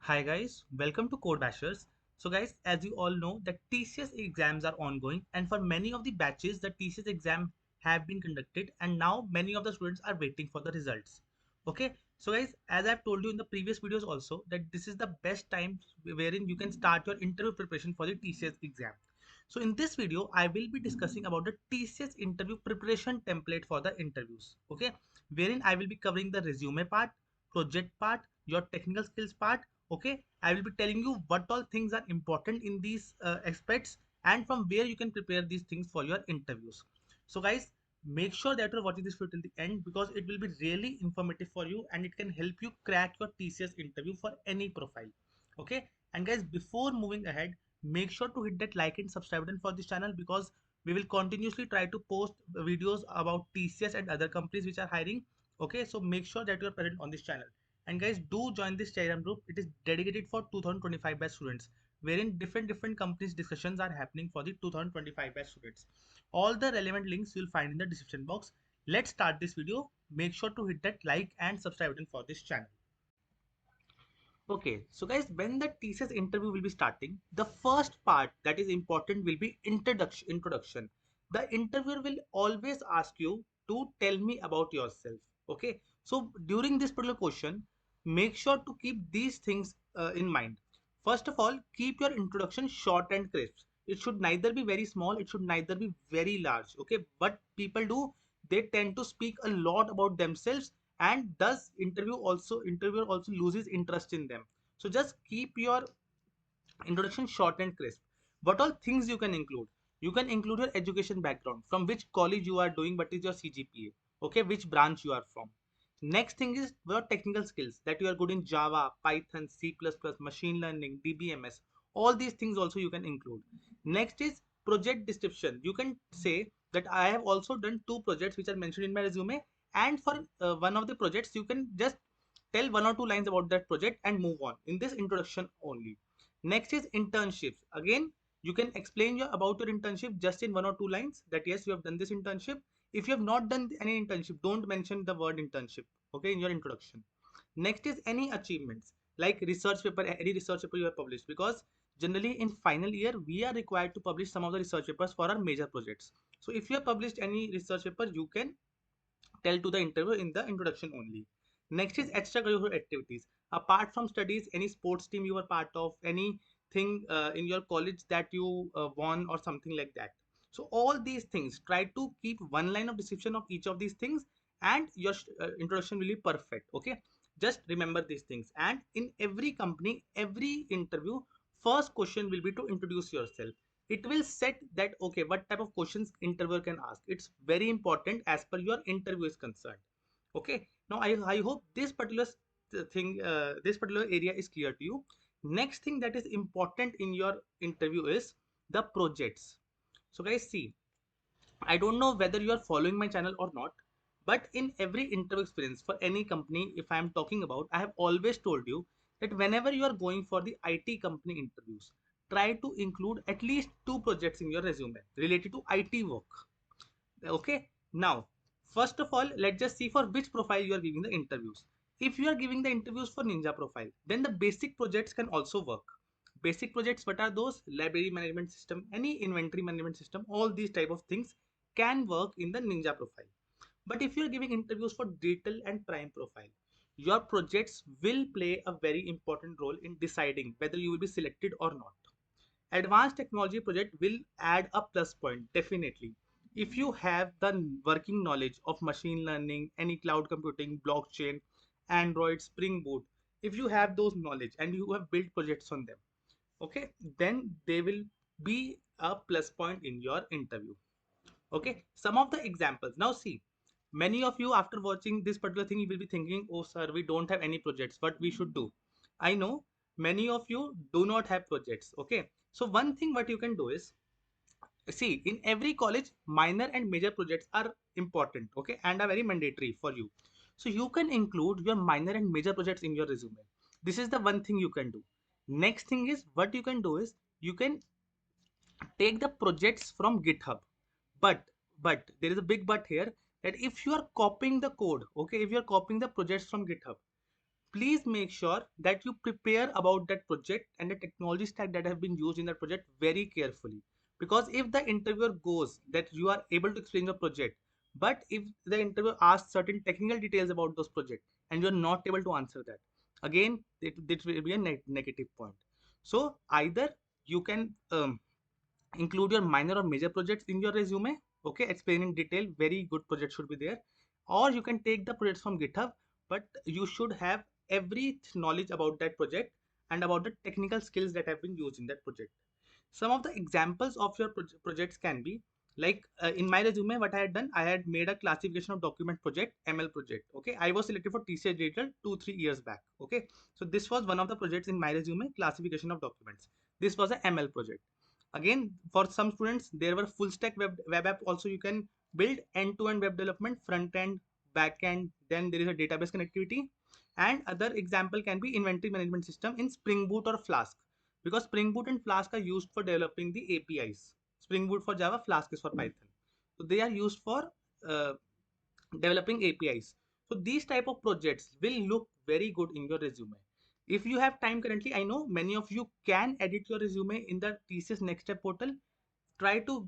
Hi guys, welcome to Code Bashers. So guys, as you all know that TCS exams are ongoing and for many of the batches the TCS exam have been conducted and now many of the students are waiting for the results. Okay, so guys, as I've told you in the previous videos also that this is the best time wherein you can start your interview preparation for the TCS exam. So in this video, I will be discussing about the TCS interview preparation template for the interviews. Okay, wherein I will be covering the resume part, project part, your technical skills part. Okay, I will be telling you what all things are important in these aspects and from where you can prepare these things for your interviews. So guys, make sure that you're watching this video till the end because it will be really informative for you and it can help you crack your TCS interview for any profile. Okay, and guys, before moving ahead, make sure to hit that like and subscribe button for this channel because we will continuously try to post videos about TCS and other companies which are hiring. Okay, so make sure that you are present on this channel. And guys, do join this Telegram group. It is dedicated for 2025 batch students, wherein different companies discussions are happening for the 2025 batch students. All the relevant links you'll find in the description box. Let's start this video. Make sure to hit that like and subscribe button for this channel. Okay, so guys, when the TCS interview will be starting, the first part that is important will be introduction. The interviewer will always ask you to tell me about yourself. Okay, so during this particular question, make sure to keep these things in mind. First of all, keep your introduction short and crisp. It should neither be very small, it should neither be very large. Okay, what people do, they tend to speak a lot about themselves and thus interviewer also loses interest in them. So just keep your introduction short and crisp. What all things you can include? You can include your education background, from which college you are doing, what is your CGPA, okay, which branch you are from. Next thing is your technical skills, that you are good in Java, Python, C++, machine learning, DBMS. All these things also you can include. Next is project description. You can say that I have also done two projects which are mentioned in my resume, and for one of the projects you can just tell one or two lines about that project and move on in this introduction only. Next is internships. Again, you can explain about your internship just in one or two lines that yes, you have done this internship. If you have not done any internship, don't mention the word internship, okay, in your introduction. Next is any achievements like research paper, any research paper you have published, because generally in final year we are required to publish some of the research papers for our major projects. So if you have published any research paper, you can tell to the interviewer in the introduction only. Next is extracurricular activities. Apart from studies, any sports team you were part of, anything in your college that you won or something like that. So all these things, try to keep one line of description of each of these things and your introduction will be perfect. Okay, just remember these things. And in every company, every interview, first question will be to introduce yourself. It will set that okay, what type of questions interviewer can ask. It's very important as per your interview is concerned. Okay, now I hope this particular thing, this particular area is clear to you. Next thing that is important in your interview is the projects. So guys, see, I don't know whether you are following my channel or not, but in every interview experience for any company, if I am talking about, I have always told you that whenever you are going for the IT company interviews, try to include at least two projects in your resume related to IT work. Okay, now, first of all, let's just see for which profile you are giving the interviews. If you are giving the interviews for Ninja profile, then the basic projects can also work. Basic projects, what are those? Library management system, any inventory management system, all these type of things can work in the Ninja profile. But if you're giving interviews for digital and prime profile, your projects will play a very important role in deciding whether you will be selected or not. Advanced technology project will add a plus point, definitely. If you have the working knowledge of machine learning, any cloud computing, blockchain, Android, Spring Boot, if you have those knowledge and you have built projects on them, okay, then they will be a plus point in your interview. Okay, some of the examples. Now see, many of you after watching this particular thing, you will be thinking, oh sir, we don't have any projects, what we should do? I know many of you do not have projects. Okay, so one thing what you can do is, see, in every college, minor and major projects are important, okay, and are very mandatory for you. So you can include your minor and major projects in your resume. This is the one thing you can do. Next thing is, what you can do is, you can take the projects from GitHub. But there is a big but here, that if you are copying the code, okay, if you are copying the projects from GitHub, please make sure that you prepare about that project and the technology stack that have been used in that project very carefully. Because if the interviewer goes that you are able to explain the project, but if the interviewer asks certain technical details about those projects and you're not able to answer that, again it will be a negative point. So either you can include your minor or major projects in your resume, okay, explain in detail, very good project should be there, or you can take the projects from GitHub, but you should have every knowledge about that project and about the technical skills that have been used in that project. Some of the examples of your projects can be like, in my resume what I had done, I had made a classification of document project, ML project. Okay, I was selected for TCS digital 2-3 years back. Okay, so this was one of the projects in my resume, classification of documents. This was a ML project. Again, for some students there were full stack web app also. You can build end to end web development, front end, back end, then there is a database connectivity. And other example can be inventory management system in Spring Boot or Flask, because Spring Boot and Flask are used for developing the APIs. Spring Boot for Java, Flask is for Python. So they are used for uh, developing APIs. So these type of projects will look very good in your resume. If you have time currently, I know many of you can edit your resume in the TCS Next Step portal. Try to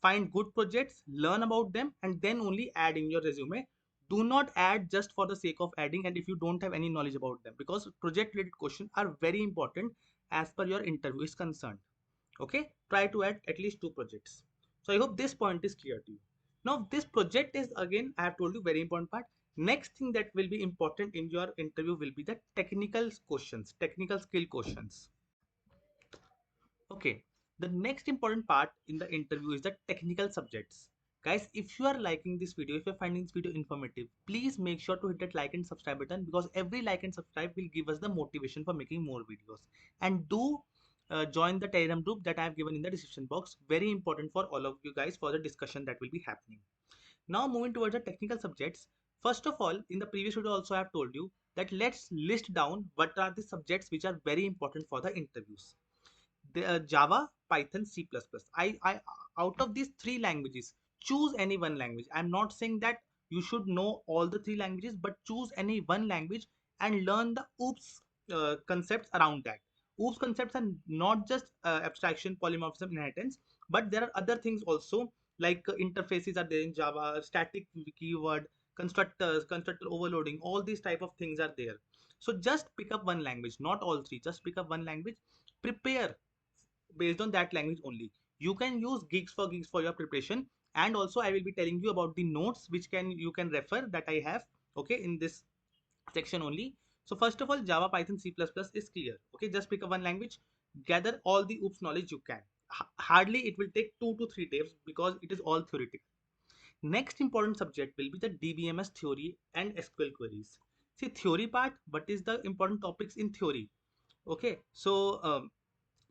find good projects, learn about them, and then only add in your resume. Do not add just for the sake of adding and if you don't have any knowledge about them, because project related questions are very important as per your interview is concerned. Okay, try to add at least two projects. So I hope this point is clear to you. Now this project is, again I have told you, very important part. Next thing that will be important in your interview will be the technical questions, technical skill questions. Okay, the next important part in the interview is the technical subjects. Guys, if you are liking this video, if you're finding this video informative, please make sure to hit that like and subscribe button, because every like and subscribe will give us the motivation for making more videos. And do join the Telegram group that I have given in the description box. Very important for all of you guys for the discussion that will be happening. Now moving towards the technical subjects. First of all, in the previous video also I have told you that let's list down what are the subjects which are very important for the interviews. The Java, Python, C++. I out of these three languages, choose any one language. I'm not saying that you should know all the three languages, but choose any one language and learn the OOPS concepts around that. OOPS concepts are not just abstraction, polymorphism, inheritance, but there are other things also, like interfaces are there in Java, static keyword, constructors, constructor overloading, all these type of things are there. So just pick up one language, not all three, just pick up one language, prepare based on that language only. You can use gigs for your preparation, and also I will be telling you about the notes which can you can refer that I have, okay, in this section only. So first of all, Java, Python, C++ is clear. Okay, just pick up one language, gather all the OOPS knowledge you can. Hardly it will take 2 to 3 days because it is all theoretical. Next important subject will be the DBMS theory and SQL queries. See, theory part, what is the important topics in theory? Okay, so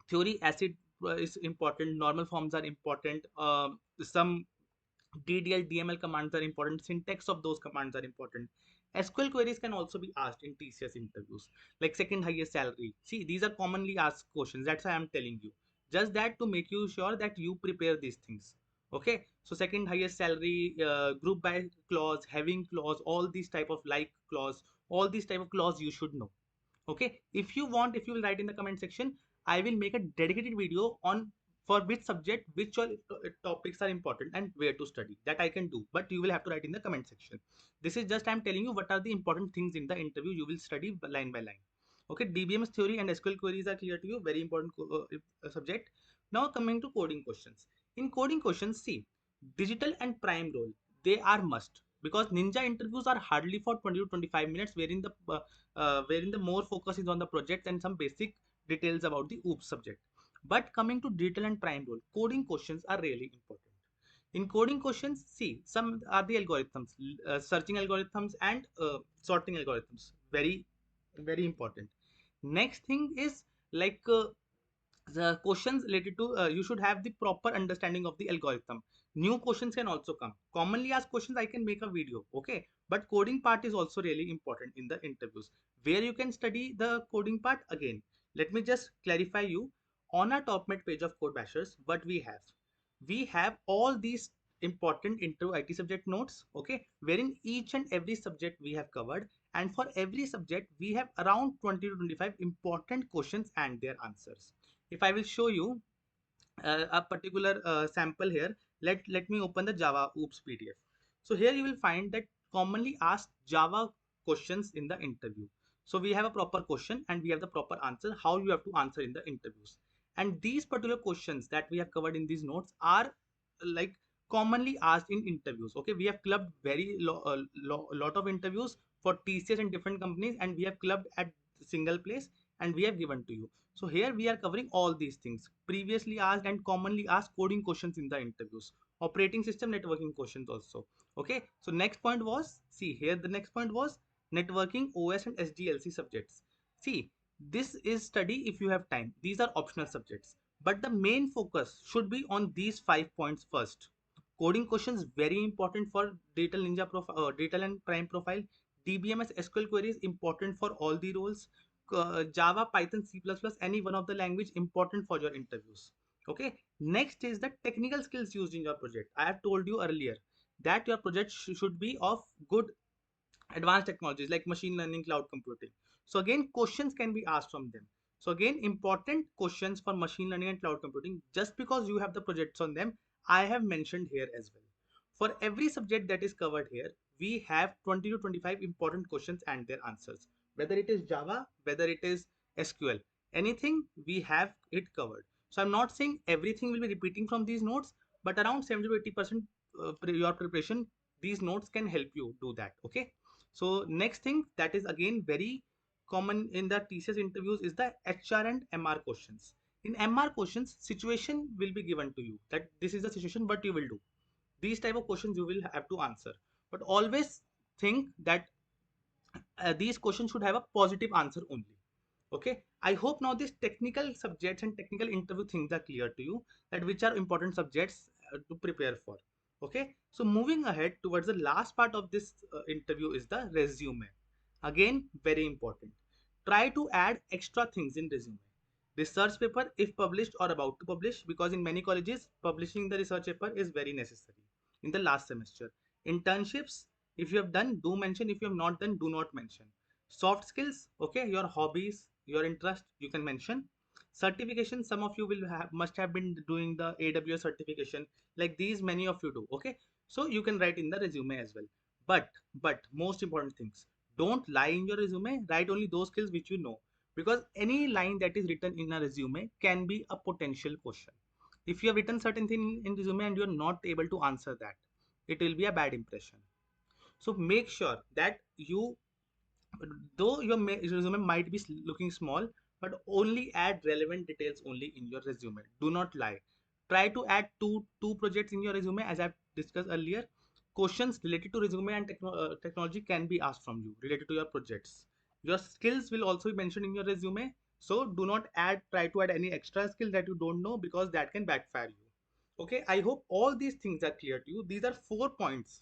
theory acid is important, normal forms are important, some DDL DML commands are important, syntax of those commands are important. SQL queries can also be asked in TCS interviews, like second highest salary. See, these are commonly asked questions, that's why I'm telling you, just that to make you sure that you prepare these things. Okay, so second highest salary, group by clause, having clause, all these type of like clause, all these type of clause you should know. Okay, if you want, if you will write in the comment section, I will make a dedicated video on for which subject which all topics are important and where to study, that I can do, but you will have to write in the comment section. This is just I'm telling you what are the important things in the interview you will study line by line. Okay, DBMS theory and SQL queries are clear to you, very important subject. Now coming to coding questions. In coding questions, see, digital and prime role, they are must, because ninja interviews are hardly for 20 to 25 minutes, wherein the more focus is on the project and some basic details about the OOPS subject. But coming to digital and prime role, coding questions are really important. In coding questions, see, some are the algorithms, searching algorithms and sorting algorithms. Very, very important. Next thing is like the questions related to you should have the proper understanding of the algorithm. New questions can also come, commonly asked questions I can make a video, okay, but coding part is also really important in the interviews. Where you can study the coding part, again let me just clarify you. On our top mid page of code bashers, what we have all these important into IT subject notes, okay, wherein each and every subject we have covered, and for every subject we have around 20 to 25 important questions and their answers. If I will show you a particular sample here, let me open the Java oops PDF. So here you will find that commonly asked Java questions in the interview. So we have a proper question and we have the proper answer how you have to answer in the interviews, and these particular questions that we have covered in these notes are like commonly asked in interviews. Okay, we have clubbed lot of interviews for TCS and different companies, and we have clubbed at single place and we have given to you. So here we are covering all these things previously asked and commonly asked coding questions in the interviews, operating system networking questions also. Okay, so next point was, see here the next point was networking, OS and SDLC subjects. See, this is study if you have time. These are optional subjects, but the main focus should be on these 5 points first. Coding questions very important for Data Ninja profile, Data and Prime profile. DBMS SQL queries important for all the roles. Java, Python, C++, any one of the language important for your interviews. Okay. Next is the technical skills used in your project. I have told you earlier that your project should be of good advanced technologies like machine learning, cloud computing. So again, questions can be asked from them. So again, important questions for machine learning and cloud computing. Just because you have the projects on them, I have mentioned here as well. For every subject that is covered here, we have 20 to 25 important questions and their answers. Whether it is Java, whether it is SQL, anything we have it covered. So I'm not saying everything will be repeating from these notes, but around 70 to 80% your preparation, these notes can help you do that. Okay. So next thing that is again very common in the TCS interviews is the HR and MR questions. In MR questions, situation will be given to you that this is the situation, what you will do. These type of questions you will have to answer. But always think that these questions should have a positive answer only. Okay, I hope now these technical subjects and technical interview things are clear to you, that which are important subjects to prepare for. Okay, so moving ahead towards the last part of this interview is the resume. Again, very important. Try to add extra things in resume. Research paper if published or about to publish, because in many colleges publishing the research paper is very necessary in the last semester. Internships, if you have done, do mention. If you have not done, do not mention. Soft skills, okay, your hobbies, your interest, you can mention. Certification, some of you will have must have been doing the AWS certification, like these many of you do. Okay, so you can write in the resume as well. But most important things, don't lie in your resume. Write only those skills which you know, because any line that is written in a resume can be a potential question. If you have written certain thing in resume and you are not able to answer that, it will be a bad impression. So make sure that you, though your resume might be looking small, but only add relevant details only in your resume. Do not lie. Try to add two projects in your resume as I've discussed earlier. Questions related to resume and technology can be asked from you related to your projects. Your skills will also be mentioned in your resume, so do not try to add any extra skill that you don't know, because that can backfire you. Okay, I hope all these things are clear to you. These are 4 points,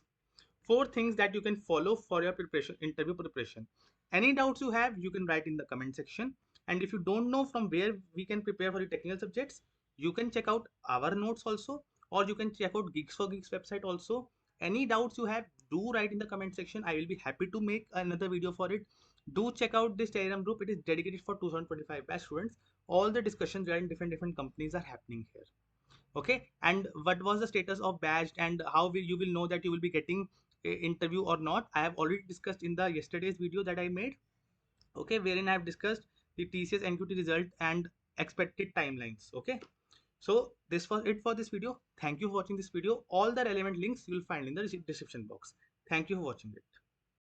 4 things that you can follow for your preparation, interview preparation. Any doubts you have, you can write in the comment section. And if you don't know from where we can prepare for the technical subjects, you can check out our notes also, or you can check out Geeks for Geeks website also. Any doubts you have, do write in the comment section. I will be happy to make another video for it. Do check out this Telegram group. It is dedicated for 2025 batch students. All the discussions regarding different companies are happening here. Okay, and what was the status of badge, and how you will know that you will be getting a interview or not, I have already discussed in the yesterday's video that I made. Okay, wherein I have discussed the TCS NQT result and expected timelines. Okay, so this was it for this video. Thank you for watching this video. All the relevant links you will find in the description box. Thank you for watching it.